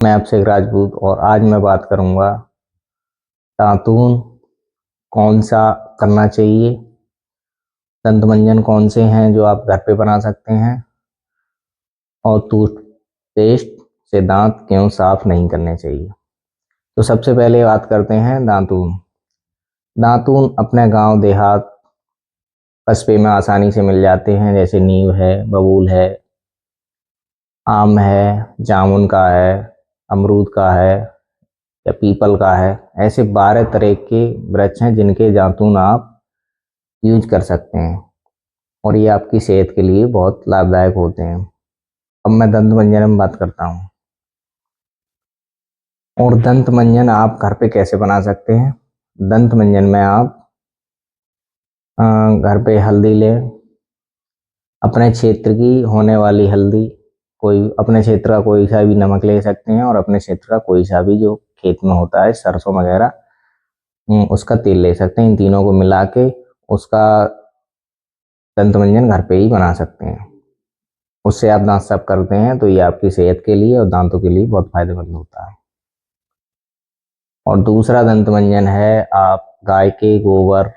मैं आपसे एक राजपूत और आज मैं बात करूंगा दातून कौन सा करना चाहिए, दंत मंजन कौन से हैं जो आप घर पे बना सकते हैं और टूथपेस्ट से दांत क्यों साफ नहीं करने चाहिए। तो सबसे पहले बात करते हैं दातून। दातून अपने गांव देहात कस्बे में आसानी से मिल जाते हैं, जैसे नीम है, बबूल है, आम है, जामुन का है, अमरूद का है या पीपल का है। ऐसे 12 तरह के वृक्ष हैं जिनके दातून आप यूज कर सकते हैं और ये आपकी सेहत के लिए बहुत लाभदायक होते हैं। अब मैं दंत मंजन में बात करता हूँ। और दंत मंजन आप घर पे कैसे बना सकते हैं। दंत मंजन में आप घर पे हल्दी लें, अपने क्षेत्र की होने वाली हल्दी, कोई अपने क्षेत्र का कोई सा भी नमक ले सकते हैं और अपने क्षेत्र का कोई सा भी जो खेत में होता है सरसों वगैरह, उसका तेल ले सकते हैं। इन तीनों को मिला के उसका दंत मंजन घर पे ही बना सकते हैं। उससे आप दांत साफ करते हैं तो ये आपकी सेहत के लिए और दांतों के लिए बहुत फायदेमंद होता है। और दूसरा दंत मंजन है, आप गाय के गोबर,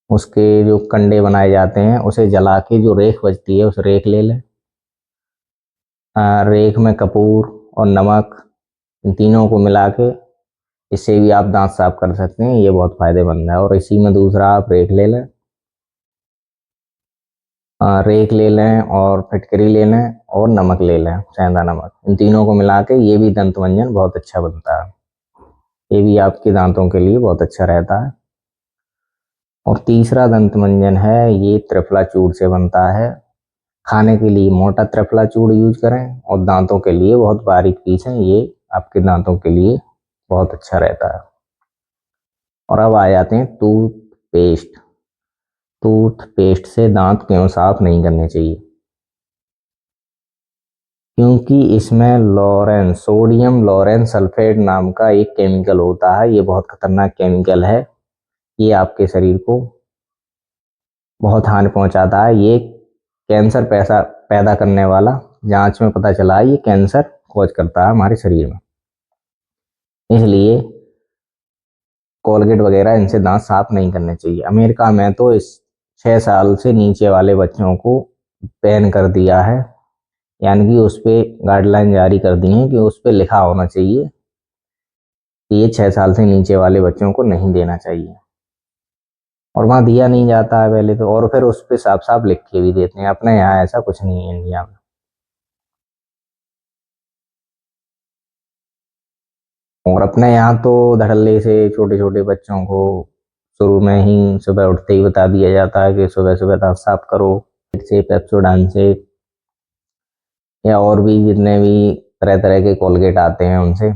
उसके जो कंडे बनाए जाते हैं उसे जला के जो रेख बचती है उस रेख ले लें। रेख में कपूर और नमक, इन तीनों को मिला के इससे भी आप दांत साफ कर सकते हैं। ये बहुत फायदेमंद है। और इसी में दूसरा आप रेख ले लें, रेख ले लें और फिटकरी ले लें और नमक ले लें, सेंधा नमक। इन तीनों को मिला के ये भी दंत मंजन बहुत अच्छा बनता है। ये भी आपके दांतों के लिए बहुत अच्छा रहता है। और तीसरा दंत मंजन है, ये त्रिफला चूर्ण से बनता है। खाने के लिए मोटा त्रिफला चूर्ण यूज करें और दांतों के लिए बहुत बारीक पीसें, ये आपके दांतों के लिए बहुत अच्छा रहता है। और अब आ जाते हैं टूथपेस्ट। टूथपेस्ट से दांत क्यों साफ नहीं करने चाहिए। क्योंकि इसमें सोडियम लॉरेन सल्फेट नाम का एक केमिकल होता है। ये बहुत खतरनाक केमिकल है। ये आपके शरीर को बहुत हानि पहुंचाता है। ये कैंसर पैदा करने वाला, जांच में पता चला है ये कैंसर कॉज करता है हमारे शरीर में। इसलिए कोलगेट वगैरह इनसे दांत साफ नहीं करने चाहिए। अमेरिका में तो इस 6 साल से नीचे वाले बच्चों को बैन कर दिया है, यानी कि उस पर गाइडलाइन जारी कर दी है कि उस पर लिखा होना चाहिए कि ये 6 साल से नीचे वाले बच्चों को नहीं देना चाहिए। और वहाँ दिया नहीं जाता है पहले तो, और फिर उस पर साफ साफ लिख के भी देते हैं। अपने यहाँ ऐसा कुछ नहीं है इंडिया में। और अपने यहाँ तो धड़ल्ले से छोटे छोटे बच्चों को शुरू में ही सुबह उठते ही बता दिया जाता है कि सुबह सुबह दांत साफ करो, से पेप्सोडेंट से या और भी जितने भी तरह तरह के कोलगेट आते हैं उनसे।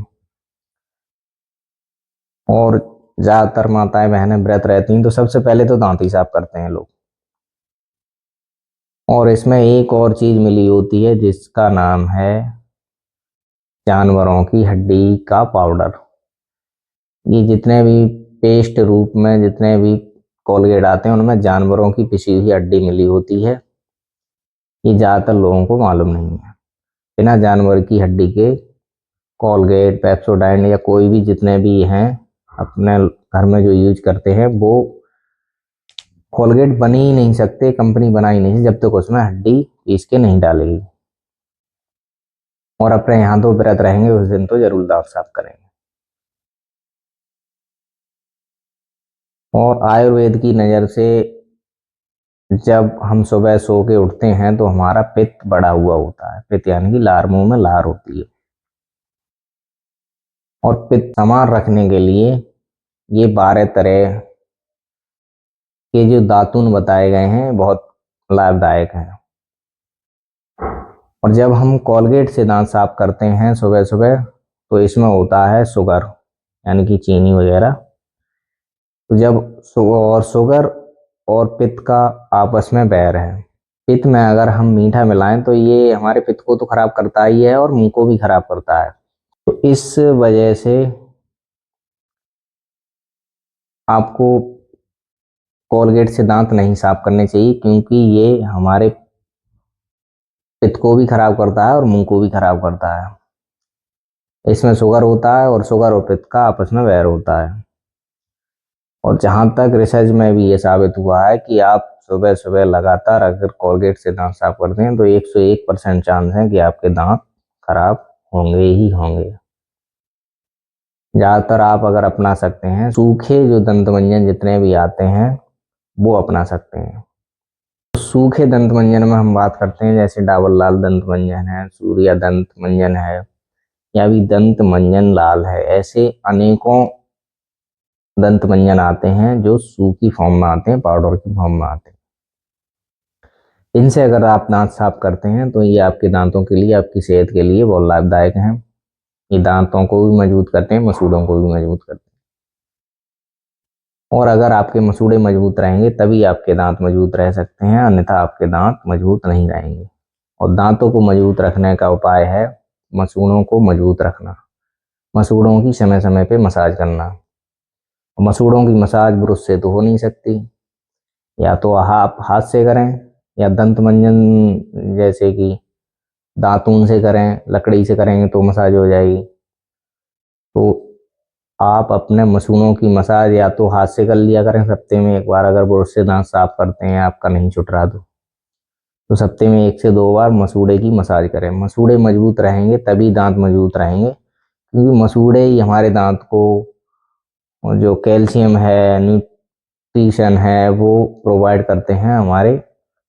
और ज्यादातर माताएं बहनें व्रत रहती हैं तो सबसे पहले तो दांत ही साफ करते हैं लोग। और इसमें एक और चीज मिली होती है जिसका नाम है जानवरों की हड्डी का पाउडर। ये जितने भी पेस्ट रूप में जितने भी कोलगेट आते हैं उनमें जानवरों की पिसी हुई हड्डी मिली होती है। ये ज्यादातर लोगों को मालूम नहीं है। बिना जानवर की हड्डी के कोलगेट, पेप्सोडेंट या कोई भी जितने भी हैं अपने घर में जो यूज करते हैं वो कोलगेट बन ही नहीं सकते, कंपनी बना ही नहीं जब तक उसमें हड्डी पीस के नहीं डालेगी। और अपने यहाँ तो व्रत रहेंगे उस दिन तो जरूर दांत साफ करेंगे। और आयुर्वेद की नज़र से जब हम सुबह सो के उठते हैं तो हमारा पित्त बढ़ा हुआ होता है। पित्त यानी कि लार, मुंह में लार होती है। और पित्त समान रखने के लिए ये 12 तरह के जो दातून बताए गए हैं बहुत लाभदायक हैं। और जब हम कोलगेट से दांत साफ करते हैं सुबह सुबह तो इसमें होता है शुगर, यानी कि चीनी वगैरह। तो जब और शुगर और पित्त का आपस में बैर है। पित्त में अगर हम मीठा मिलाएं तो ये हमारे पित्त को तो खराब करता ही है और मुंह को भी खराब करता है। तो इस वजह से आपको कोलगेट से दांत नहीं साफ करने चाहिए, क्योंकि ये हमारे पित्त को भी खराब करता है और मुंह को भी खराब करता है। इसमें शुगर होता है और शुगर और पित्त का आपस में वैर होता है। और जहाँ तक रिसर्च में भी ये साबित हुआ है कि आप सुबह सुबह लगातार अगर कोलगेट से दांत साफ करते हैं तो 101% चांस है कि आपके दांत खराब होंगे ही होंगे। ज़्यादातर आप अगर अपना सकते हैं सूखे जो दंत मंजन जितने भी आते हैं वो अपना सकते हैं। सूखे दंत मंजन में हम बात करते हैं जैसे डाबर लाल दंत मंजन है, सूर्या दंत मंजन है, या भी दंत मंजन लाल है। ऐसे अनेकों दंत मंजन आते हैं जो सूखी फॉर्म में आते हैं, पाउडर की फॉर्म में आते हैं। इनसे अगर आप दांत साफ करते हैं तो ये आपके दांतों के लिए, आपकी सेहत के लिए बहुत लाभदायक हैं। ये दांतों को भी मजबूत करते हैं, मसूड़ों को भी मजबूत करते हैं। और अगर आपके मसूड़े मजबूत रहेंगे तभी आपके दांत मजबूत रह सकते हैं, अन्यथा आपके दांत मजबूत नहीं रहेंगे। और दांतों को मजबूत रखने का उपाय है मसूड़ों को मजबूत रखना, मसूड़ों की समय समय पे मसाज करना। मसूड़ों की मसाज ब्रश से तो हो नहीं सकती, या तो आप हाथ से करें या दंत मंजन जैसे कि दातून से करें, लकड़ी से करेंगे तो मसाज हो जाएगी। तो आप अपने मसूड़ों की मसाज या तो हाथ से कर लिया करें हफ्ते में एक बार, अगर ब्रश से दांत साफ करते हैं आपका नहीं छुट रहा तो हफ्ते में 1 से 2 बार मसूड़े की मसाज करें। मसूड़े मजबूत रहेंगे तभी दांत मजबूत रहेंगे, क्योंकि मसूड़े ही हमारे दांत को जो कैल्शियम है, न्यूट्रिशन है, वो प्रोवाइड करते हैं हमारे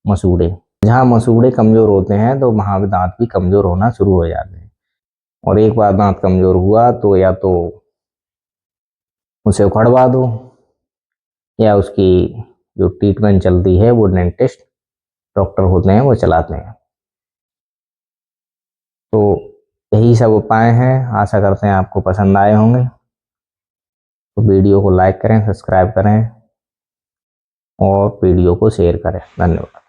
मसूड़े। जहाँ मसूड़े कमजोर होते हैं तो वहाँ भी दांत भी कमजोर होना शुरू हो जाते हैं। और एक बार दांत कमजोर हुआ तो या तो उसे उखड़वा दो या उसकी जो ट्रीटमेंट चलती है वो डेंटिस्ट डॉक्टर होते हैं वो चलाते हैं। तो यही सब उपाय हैं, आशा करते हैं आपको पसंद आए होंगे। तो वीडियो को लाइक करें, सब्सक्राइब करें और वीडियो को शेयर करें। धन्यवाद।